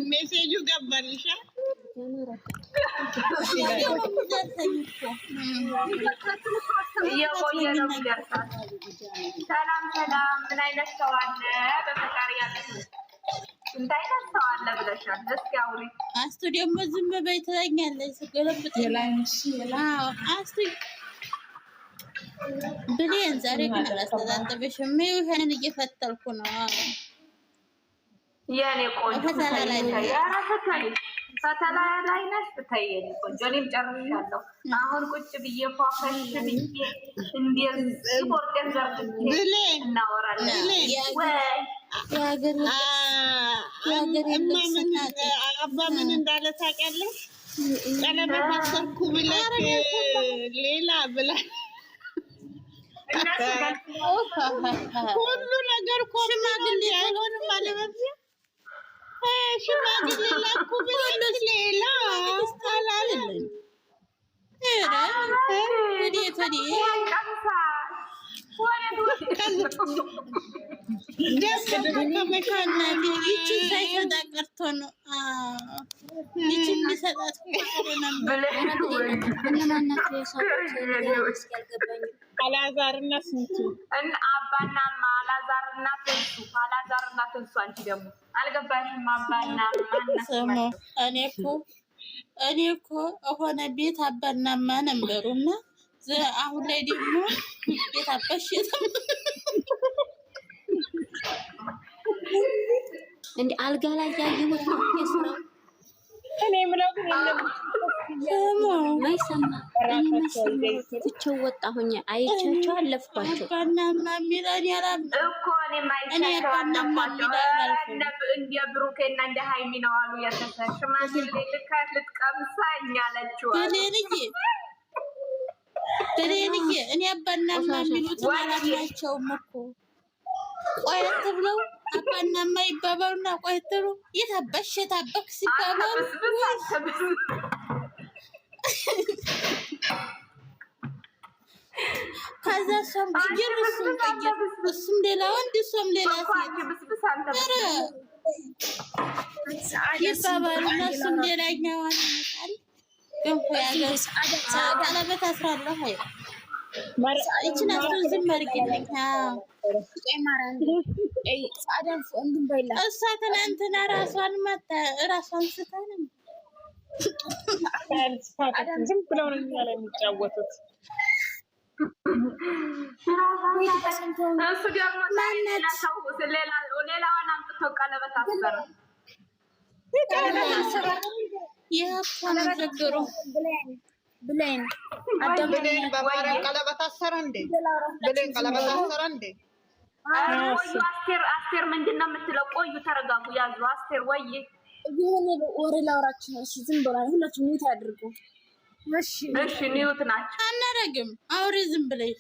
ሜሴጁ ገባልሻ? እየቆየ ነው የሚደርሳል። ሰላም ሰላም፣ ምን አይነት ሰው አለ በፈጣሪ ያለሽ? ስንት አይነት ሰው አለ ብለሻል። እስኪ አውሪ። አስቱ ደግሞ ዝም በይ ትለኛለች ስገለብጥ። አስቱ ብሌን ዛሬ ግን አላስተዛዘበሽም። ይሄንን እየፈተልኩ ነው። የኔ ቆንጆ ፈተና ላይ ነሽ። ተይ የኔ ቆንጆ፣ እኔም ጨርሻለሁ። አሁን ቁጭ ብዬ ፏፈሽ ብዬ እንደዚህ ቦርቄን ዘርግቼ እናወራለን። አባ ምን እንዳለ ታውቂያለሽ? ቀለበት አሰርኩ ብለሽ ሌላ ብላ ሁሉ ነገር ሽማግሌ አይሆንም ማለት ሽማግሌ ላኩ ብለሽ ሌላ አላለም። ይችን ሳይሰጣ ቀርቶ ነው። ይችን ሊሰጣት አላዛርና ስንቱ አባናማ አላዛርና ትንሱ አንቺ ደግሞ አልገባሽም። አባና እኔ እኮ ሆነ ቤት አባናማ ነበሩና አሁን ላይ ደግሞ ቤት አባሽ እንደ አልጋ ላይ ያየሁት ነው የስራ እኔ ምለው ግን ማይሰማ ትቼው ወጣሁኝ። አይቻቸው አለፍኳቸው። አባናማ ሚላን ያላም እኮ እኔ ማይቻቸው አለፍኳቸው። እንደ ብሩኬና እንደ ሃይሚ ነው አሉ ሽማግሌ ልካት ልትቀምሳኝ አለችው። ብሌንዬ እኔ አባናማ የሚሉት አላምናቸውም እኮ ቆየት ብለው አባናማ ይባባሉና ቆየት ብለው የታበሽ የታበክ ሲባባሉ ከዛ እሷም ቀይር እሱም ሌላ ወንድ እሷም ሌላ ሴት ይባባሉና እሱም ሌላኛዋን ይመጣል። ገንፎ ያገር ቀለበት አስራለሁ አይ ይችን አስረን ዝም አድርጊልኝ። እሷ ትናንትና ራሷን ስታ ነው ዝም ብለው ነው እኛ ላይ የሚጫወቱት። እሱ ደግሞ ሌላዋን አምጥቶ ቀለበት አሰረ። ነገሩ ብሌን በማርያም ቀለበት አሰረ እንዴ? ብሌን ቀለበት አሰረ እንዴ? ቆዩ አስቴር ምንድን ነው የምትለው? ቆዩ ተረጋጉ፣ ያዙ አስቴር ወይ የሆነ ወሬ ላውራችሁ ነው። እሺ ዝም ብላ ሁላችሁ ሚዩት አድርጉ። እሺ ሚዩት ናቸው። አናረግም። አውሪ ዝም ብለሽ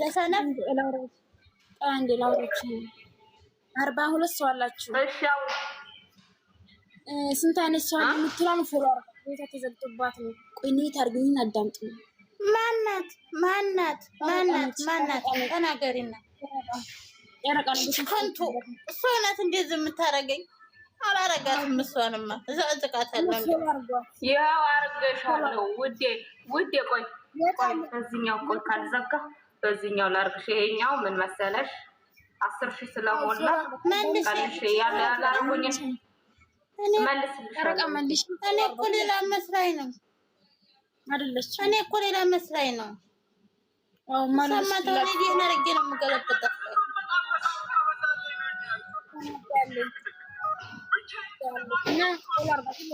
ለሰነፍ አንዴ ላውራችሁ። 42 ሰው አላችሁ። እሺ ስንት አይነት ሰው የምትሏን ፎሎ ቤታ ተዘግቶባት ነው። ቆይ ኒት አድርጉኝ፣ አዳምጡ። ማናት ተናገሪና ያረቃሉ ከንቱ እሷ ናት እንደዚህ የምታረገኝ። አላረጋትም። እሷንማ እዘቅዝቃታለሁ። ይኸው አርገሻለሁ ውዴ። ቆይ በዚህኛው ቆይ ካልዘጋ በዚህኛው ላርግሽ። ይሄኛው ምን መሰለሽ 10,000 ስለሞላ ቀንሽ ያላርጉኝ መልስልሽ። እኔ እኮ ሌላ መስራይ ነው አይደለች። እኔ እኮ ሌላ መስራይ ነው። ሰማተው ላይ ዲና ረጌ ነው የምገለብጠው።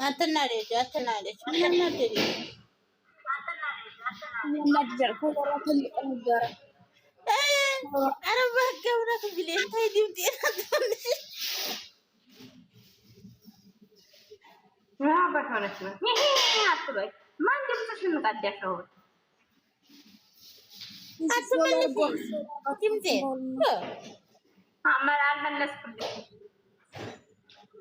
አትናደጅ ኧረ በገብረት ብሌን ታይ ድምጤ በሆነች ነው አትበይ። ማን ድምፅሽን ቀዳሽው? አትመልሽ ድምጤ አልመለስኩልሽም።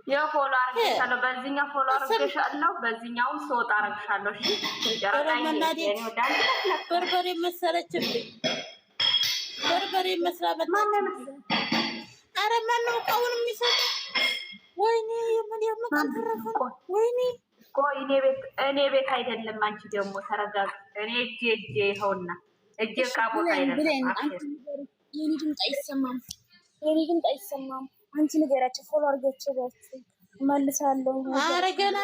የፎሎ አርግሻለሁ። በዚህኛው ፎሎ አርግሻለሁ፣ በዚህኛውም ሶጣ አርግሻለሁ። እሺ በርበሬ መሰለችብኝ። በርበሬ መስላ መጣች። ኧረ ማነው እቃውን የሚሰጠው? ወይኔ ወይኔ ቆይ እኔ ቤት አይደለም። አንቺ ደግሞ ተረጋግ። እኔ እጄ ይኸውና እጄ ቃቦት አይደለም። የኔ ድምፅ አይሰማም። አንቺ ንገራቸው ፎሎ አድርጋቸው ባችሁ መልሳለሁ። ኧረ ገና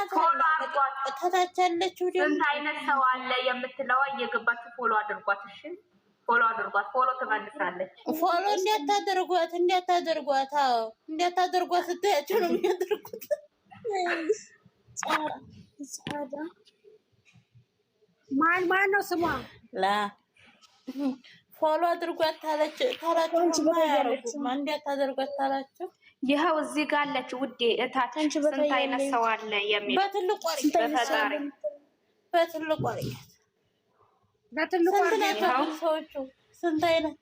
ከታች ያለችው ደግሞ ስንት አይነት ሰው አለ የምትለዋ እየገባችሁ ፎሎ አድርጓት። እሺ ፎሎ አድርጓት። ፎሎ ትመልሳለች። ፎሎ እንዲያታደርጓት። አዎ እንዲያታደርጓት ስታያቸው ነው የሚያደርጉት። ጻዳ ማን ነው ስሟ? ፎሎ አድርጓት ታላችሁ ማያረጉም። እንዲያታደርጓት ታላችሁ ይኸው እዚህ ጋር አለች ውዴ እታችን። ስንት አይነት ሰው አለ የሚል በትልቁ ሰዎቹ ስንት አይነት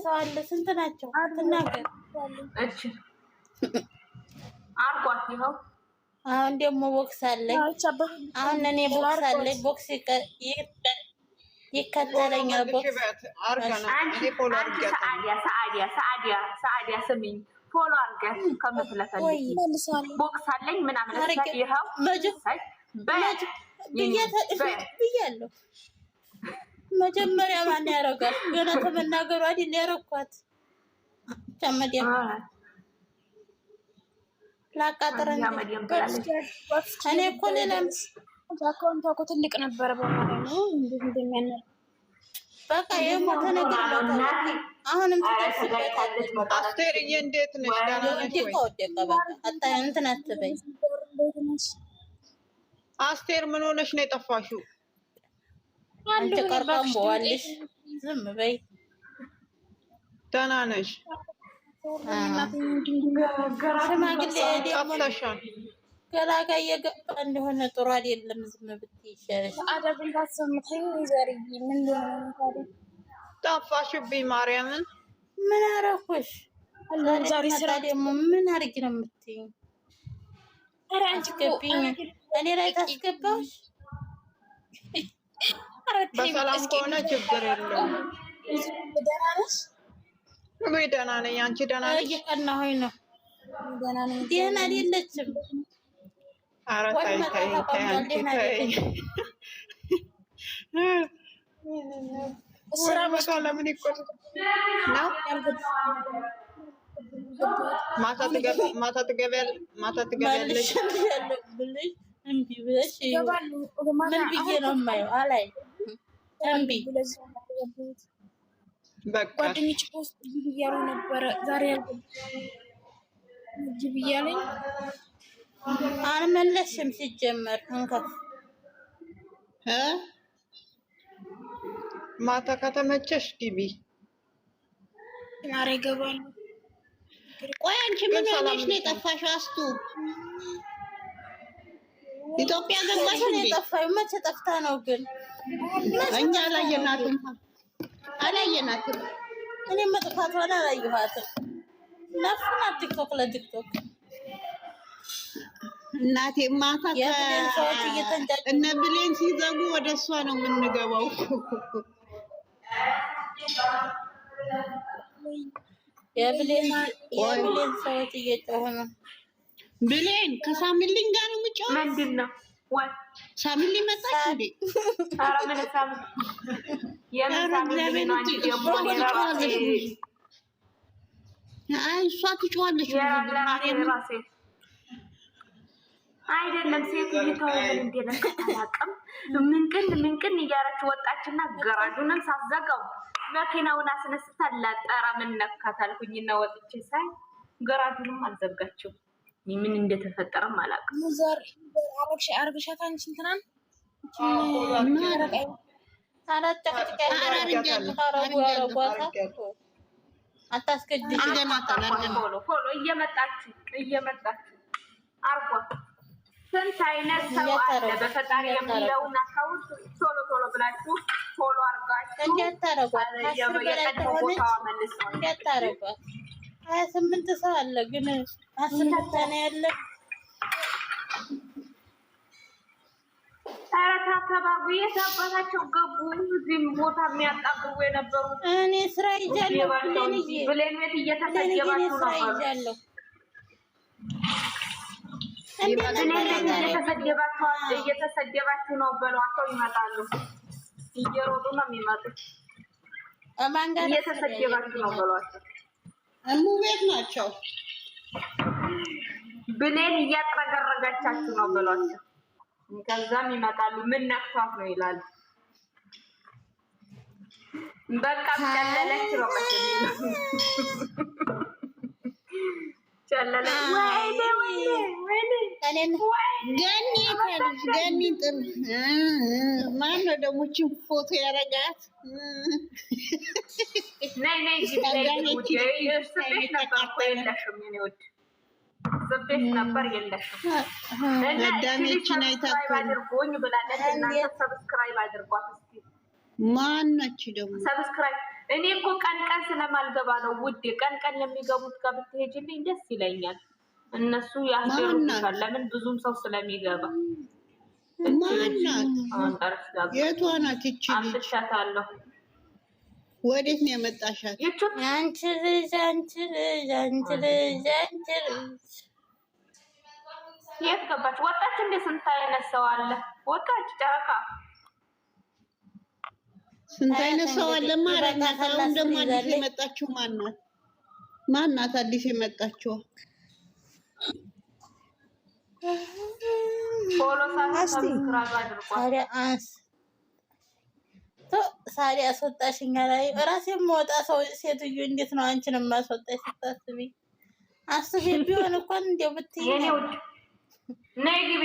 ሰው አለ? ስንት ናቸው? አትናገር እቺ አርጓት። ይኸው አሁን ደግሞ ቦክስ አለኝ። አሁን እኔ ቦክስ አለኝ። ቦክስ ይከተለኛል። ቦክስ ሰዓዲያ ስሚኝ፣ ፎሎ አድርገን ከምትለፈልግ ቦክስ አለኝ ምናምን ይኸው ብያለሁ። መጀመሪያ ማን ያደርጋል? ገና ከመናገሩ አይደል ያደረኳት። ጨመዲያ ላቃጥረን እኔ እኮ ሌላም አካውንቷ እኮ ትልቅ ነበረ። በማለት ነው እንደሚያነር በቃ የሞተ ነገር ነው። አሁንም ትደርስበታለች። አስቴርዬ እንዴት ነሽ? ደህና ነሽ ወይ? ወደቀ በቃ አጣይ እንትን አትበይ። አስቴር ምን ሆነሽ ነው የጠፋሽው? አንቺ ቀርቀም በዋልሽ ዝም በይ። ደህና ነሽ? ሽማግሌ ጠፍተሻል። ገላጋ እየገባ እንደሆነ ጥሩ አይደለም። ዝም ብትይ ይሻለሽ። ጠፋሽብኝ ማርያምን። ምን አደረኩሽ? ዛሬ ስራ ደግሞ ምን አድርጊ ነው የምትይኝ? አስገቢኝ። እኔ ላይ ታስገባሽ? በሰላም ከሆነ ችግር የለውም። ወይ ደህና ነኝ። አንቺ ደህና ነሽ? እየቀናሁኝ ነው። ደህና አይደለችም። ኧረ ተይ አንቺ ተይ። ስራ ቦታ ለምን ይቆጥ ነው? ማታ ትገቢያለሽ? እምቢ ብለሽ ምን ብዬ ነው የማየው? አላይ እምቢ በቃ ጓደኞች ፖስት እያሉ ነበረ ዛሬ ብያለኝ። አልመለስሽም ሲጀመር እንከፍ ማታ ከተመቸሽ ግቢ። ዛሬ ይገባሉ። ቆይ አንቺ ምን ሆነሽ ነው የጠፋሽው? አስቱ ኢትዮጵያ ገባሽ ነው የጠፋሽው? መቼ ጠፍታ ነው ግን? እኛ አላየናትም። እኔ መጥፋቷን አላየኋትም። ነፍና ቲክቶክ ለቲክቶክ እናቴ ማታ እነ ብሌን ሲዘጉ ወደ እሷ ነው የምንገባው። የብሌን ሰዎች እየጮሁ ነው። ብሌን ከሳሚልኝ ጋር ነው የምጮህ። ምንድን ነው ሳሚልኝ መጣች እንዴ? ኧረ ምን ሳሚ አይ እሷ ትጮዋለች። አይደለም ሴት ይተውልን እንደለከታላቀም ምንቅን እያረች ወጣችና ገራጁንን ሳዘጋው መኪናውን አስነስታ ላጠራ ምን ነካታልኩኝና ወጥቼ ሳይ ገራጁንም አልዘጋችው። ምን እንደተፈጠረም አላውቅም። ሙዘር አርግሻት አንቺ እንትናን አታስገድጂ። ፎሎ እየመጣችሁ አርጓት። ስንት አይነት ሰው አለ በፈጣሪ የሚለውን አካውንት ቶሎ ብላችሁ ፎሎ አርጋችሁ እንዲያታረጓት። 28 ሰው አለ ግን 10 ብቻ ነው ያለ። ኧረ ተባቡ። የት አባታቸው ገቡ? እዚህም ቦታ የሚያጣብቡ የነበሩ እኔ ስራ ይዣለሁ። ብሌን ቤት እየተሰገባችሁ ነበር። እየተሰደባችሁ ነው በሏቸው፣ ይመጣሉ። እየሮጡ ነው የሚመጡት። እየተሰደባችሁ ነው በሏቸው። እሙ ቤት ናቸው። ብሌን እያጥረገረጋቻችሁ ነው በሏቸው። ከዛም ይመጣሉ። ምን ነክቷት ነው ይላሉ። በቃ ጨለለች ነው ገኒ ማነው ደግሞ ችን ፎቶ ያረጋት? ነበር የለሽም። አዳሜችን አድርጎኝ ብላለች። እናንተ ሰብስክራይብ አድርጓት እስኪ። ማነች ደግሞ ሰብስክራይብ? እኔ እኮ ቀን ቀን ስለማልገባ ነው ውዴ። ቀን ቀን የሚገቡት ጋር ብትሄጂልኝ ደስ ይለኛል። እነሱ ያስደርጉሻል። ለምን ብዙም ሰው ስለሚገባ። ማናት? የቷ ናት? ይቺ አምጥሻታለሁ። ወዴት ነው የመጣሻት? አንቺ ልጅ አንቺ ልጅ አንቺ ልጅ አንቺ ልጅ የት ገባች? ወጣች እንደ ስንት አይነት ሰው አለ። ወጣች ጨረቃ። ስንት አይነት ሰው አለ ማለት ነው። አሁን ደግሞ አዲስ የመጣችው ማናት? ማናት አዲስ የመጣችው? ፎሎ ሰብስክራይብ አድርጓት። ሳሪ አስወጣሽኛ ላይ ራሴን መወጣ ሰው ሴትዮ እንዴት ነው አንቺን ማስወጣሽ? ስታስቢ አስቢ ቢሆን እንኳን እንደው ብትይ ነይ ግቢ፣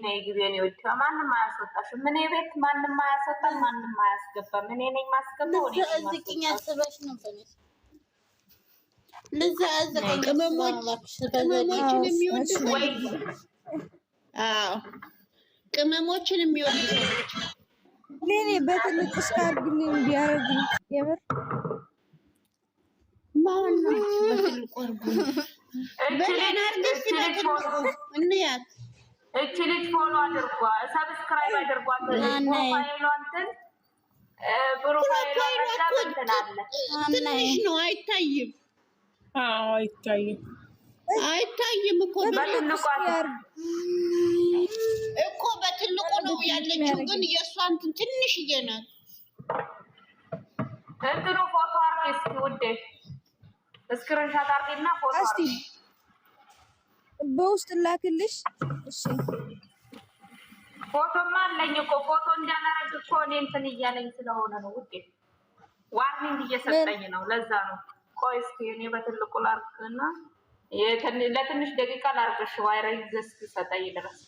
ነይ ግቢ። እኔ ወጣ ማንንም አያስወጣሽም። እኔ ቤት ማንንም አያስወጣም፣ ማንንም አያስገባም። እኔ ነኝ ማስገባው። እኔ እዝቅኛ አስበሽ ነበር ለዛ አዘቀኝ። ቅመሞችን የሚወድ ወይ? አዎ ቅመሞችን የሚወድ ሰዎች ለኔ በትልቅ ስካርግልኝ ቢያረግኝ የምር ማነች? በትልቅ ወርጉ እንያት። እቺ ልጅ ፎሎ አድርጓ፣ ሰብስክራይብ አድርጓት። ፕሮፋይሏን ትንሽ ነው፣ አይታይም። አይታይም እኮ እኮ በትልቁ ነው ያለችው፣ ግን የእሷ እንትን ትንሽዬ ናት። እንትኑ ፎቶ አርጌ እስኪ ውዴ፣ እስክሪንሻት አርጌና ፎቶ አርጌ በውስጥ ላክልሽ። እሺ ፎቶማ አለኝ እኮ። ፎቶ እንዳላረግ እኮ እኔ እንትን እያለኝ ስለሆነ ነው ውዴ፣ ዋርኒንግ እየሰጠኝ ነው። ለዛ ነው። ቆይ እስኪ እኔ በትልቁ ላርግና ለትንሽ ደቂቃ ላርግሽ፣ ዋይረንግ እስኪሰጠኝ ድረስ።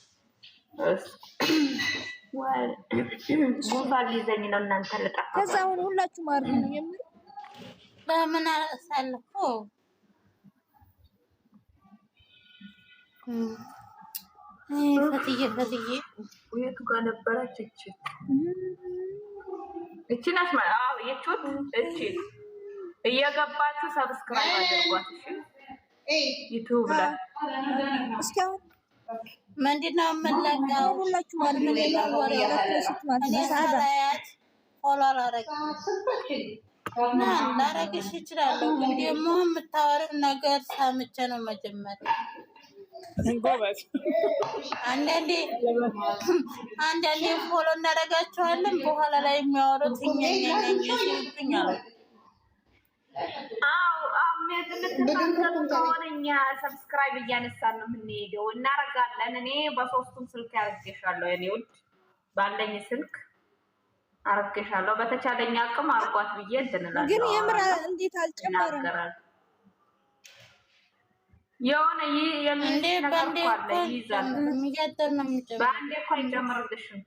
ጉንፋን ሊይዘኝ ነው። እናንተ ልጠፋ። ከዛ አሁን ሁላችሁም አርጉ። የምር በምን አሳልፎ ፈትዬ የቱ ጋር ነበረች? እቺ ናት። አዎ የቹት እቺ እየገባችሁ ሰብስክራይብ አድርጓት። እሺ ዩቲዩብ ላይ እስኪ አሁን ምንድነው የምንለቀው? ሁላችሁም አርጉ። ላረግሽ እችላለሁ፣ ግን ደግሞ የምታወሪው ነገር ሰምቼ ነው መጀመሪያ። አንዳንዴ ፎሎ እናደርጋቸዋለን፣ በኋላ ላይ የሚያወሩት እኛኛ አሉ። ከሆነ እኛ ሰብስክራይብ እያነሳን ነው የምንሄደው፣ እናረጋለን። እኔ በሶስቱም ስልክ ያርጌሻለሁ፣ የኔ ውድ ባለኝ ስልክ አርጌሻለሁ። በተቻለኝ አቅም አርጓት ብዬ እንትን እላለሁ። ግን የምር እንዴት አልጨመረም? የሆነ የሚል ነገር እኮ አለ፣ ይይዛል። በአንዴ እኮ አይጨምርልሽም።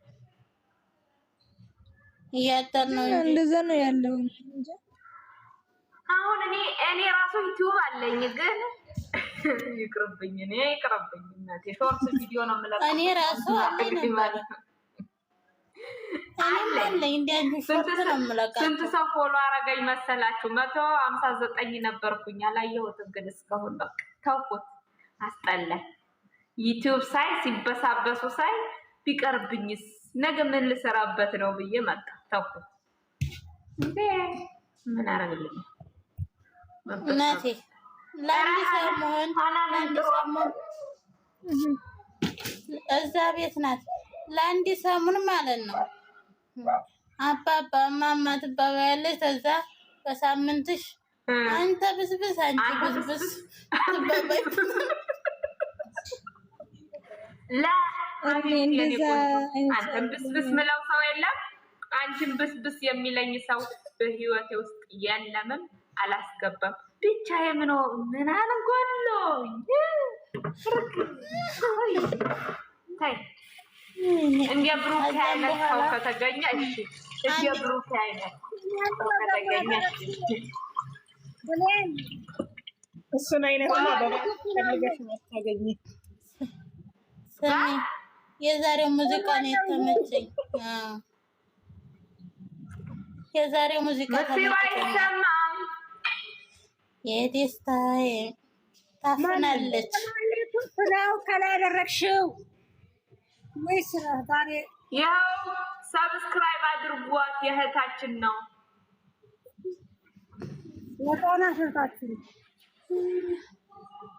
እያጠር ነው እንደዛ ነው ያለው። አሁን እኔ ራሱ ዩቲዩብ አለኝ፣ ግን ይቅርብኝ። እናቴ ሾርት ቪዲዮ ነው የምለቀው። እኔ ራሱ ስንት ሰው ፎሎ አረገኝ መሰላችሁ? 159 ነበርኩኝ። አላየሁትም ግን እስካሁን በቃ ተውኩት፣ አስጠላኝ። ዩቲዩብ ሳይ ሲበሳበሱ ሳይ ቢቀርብኝስ ነገ ምን ልሰራበት ነው ብዬ መጣ፣ ተውኩት። ምን አረግልኝ እናቴ። ለአንድ ሰሞን እዛ ቤት ናት ለአንድ ሰሙን ማለት ነው። አባባ እማማ ትባባያለች። ከዛ በሳምንትሽ አንተ ብስብስ አንቺ ብስብስ ትባባይ አንተን ብስብስ ምለው ሰው የለም። አንቺን ብስብስ የሚለኝ ሰው በህይወቴ ውስጥ የለምም፣ አላስገባም። ብቻ ምን አንጎሎ እንደ ብሩክ አይነት ሰው ከተገኘ እሺ፣ እንደ ብሩክ አይነት ሰው ከተገኘ እሱን አይነት ፈልገሽ ታገኝ። የዛሬው ሙዚቃ ነው የተመቸኝ። የዛሬው ሙዚቃ አይሰማም። የደስታዬ ታፍናለች። ስራው ከላይ ያደረግሽው ወይስ ዛሬ? ያው ሰብስክራይብ አድርጓት፣ የእህታችን ነው። ወጣና እህታችን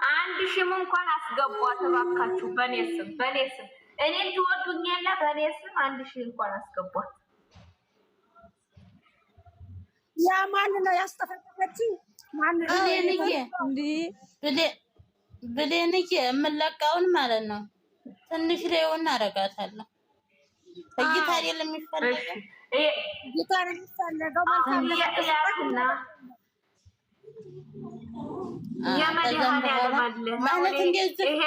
1000 እንኳን አስገቧት እባካችሁ። በኔ ስም እኔን ትወዱኛላ። በኔ ስም 1000 እንኳን አስገቧት። ያ ማን ነው ያስጠፈቀች? ማን ነው? ብሌንዬ የምለቃውን ማለት ነው። ትንሽ ላይውን አረጋታለሁ። እይታ አይደለም የሚፈልገው እይታ የሚፈልገው ማለት እንደዚህ ይሄ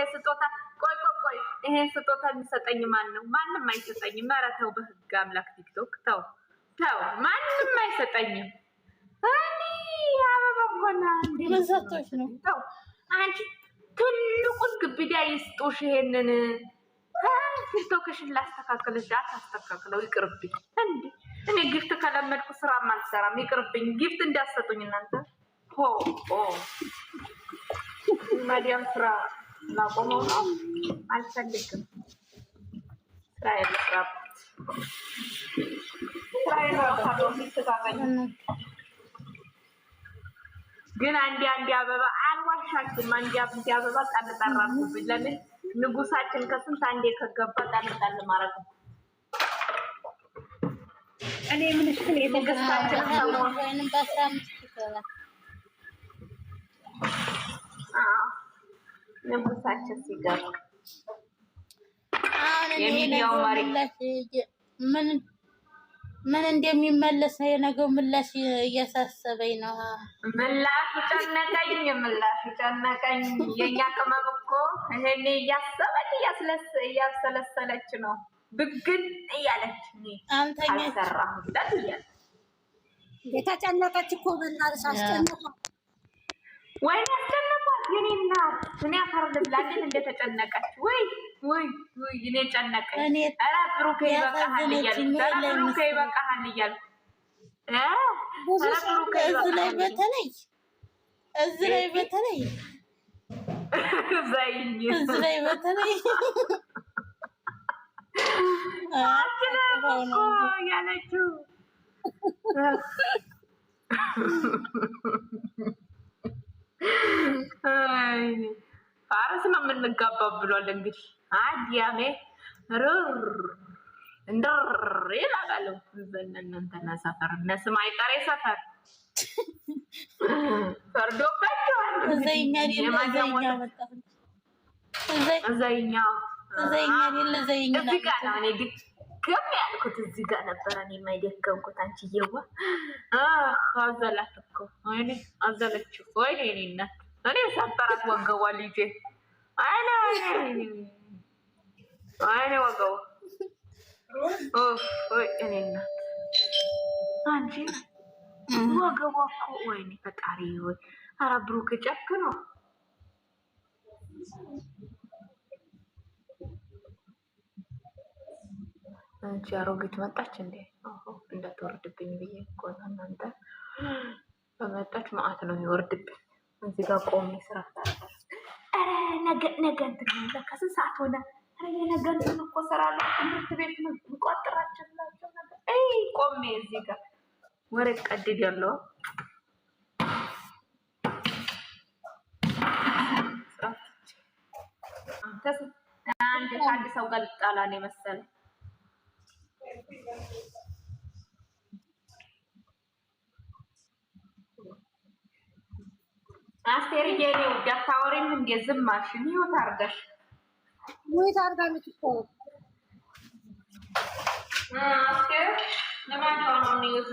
ስጦታ ቆይ ይሄ ስጦታ የሚሰጠኝ ማን ነው? ማንም አይሰጠኝም። ኧረ ተው በህግ አምላክ ቲክቶክ ተው ማንም አይሰጠኝም። እኔ አበባኮና ምን ሰጥቶሽ ነው? ተው አንቺ ትልቁን ግብዳ ይስጡሽ። ይሄንን ቲክቶክሽን ላስተካክልሽ፣ አታስተካክለው ይቅርብኝ። እንዴ እኔ ጊፍት ከለመድኩ ስራም አልሰራም። ይቅርብኝ። ጊፍት እንዳትሰጡኝ እናንተ። ማዲያም ስራ ላቆመው ነው። አልፈልግም። ግን አንዴ አበባ አልዋሻችሁም። አንዴ አበባ ጣልጣራኩብኝ። ለምን ንጉሳችን ከስንት አንዴ ከገባ ጣልጣል ማረግ እኔ ምንሽ ግን የንጉሳችን ሰሞን ወይንም በ15 ይገባል። ንጉሳችን ሲገባ አሁን የሚዲያው ምን እንደሚመለስ የነገው ምላሽ እያሳሰበኝ ነው። ምላሹ ጨነቀኝ። የኛ ቅመም እኮ ይሄኔ እያሰለሰለች ነው። ብግን እያለች አልሰራሁለት እያለች የተጨነቀች እኮ በእናትሽ አስጨነቋት። ወይኔ አስጨነቋት። የኔ እናት እኔ አፈር ልብላ እንዴት እንደተጨነቀች። ወይ እኔ ጨነቀኝ። ኧረ ብሩኬ ይበቃሃል እያልኩ እዚህ ላይ በተለይ ያለችው ፋርስ ነው የምንጋባው ብሏል። እንግዲህ አዲያሜ እንደር ይላሉ። በእናንተና ሰፈር እነስም አይቀሬ ሰፈር ፈርዶባቸዋል። እዘኛ እዚህ ጋር ነው እኔ ድገም ያልኩት። እዚህ ጋር ነበረ እኔ የማይደገምኩት። አንቺዬዋ አዘላት እኮ ወይኔ አዘለችው። ወይኔ እኔ እናት እኔ ሰበራት ወገቧ ልጄ። አይኔ ወገቧ እኔ እናት አንቺ ወገቧ እኮ ወይኔ ፈጣሪ ወይ! ኧረ ብሩክ ጨክኖ አንቺ አሮጊት መጣች እንዴ? እንዳትወርድብኝ ብዬ እኮ ነው። እናንተ በመጣች መዓት ነው የሚወርድብኝ። እዚህ ጋር ቆሜ ስራ ታደርጋለች። ኧረ ነገ እንትን ነው ከስንት ሰዓት ሆነ? ኧረ የነገ እንትን እኮ እሰራለሁ። ትምህርት ቤት ነው እንቋጥራችላቸው ነገር ቆሜ እዚህ ጋር ወሬ ቀድድ ያለው አንድ ከአንድ ሰው ጋር ልጣላ ነው የመሰለኝ። አስቴርዬ ነው ዳታወሪም እንደ ዝም አልሽ ሚውት አድርገሽ ሙይት አድርጋለች እኮ አስቴር ለማን ነው ሚውት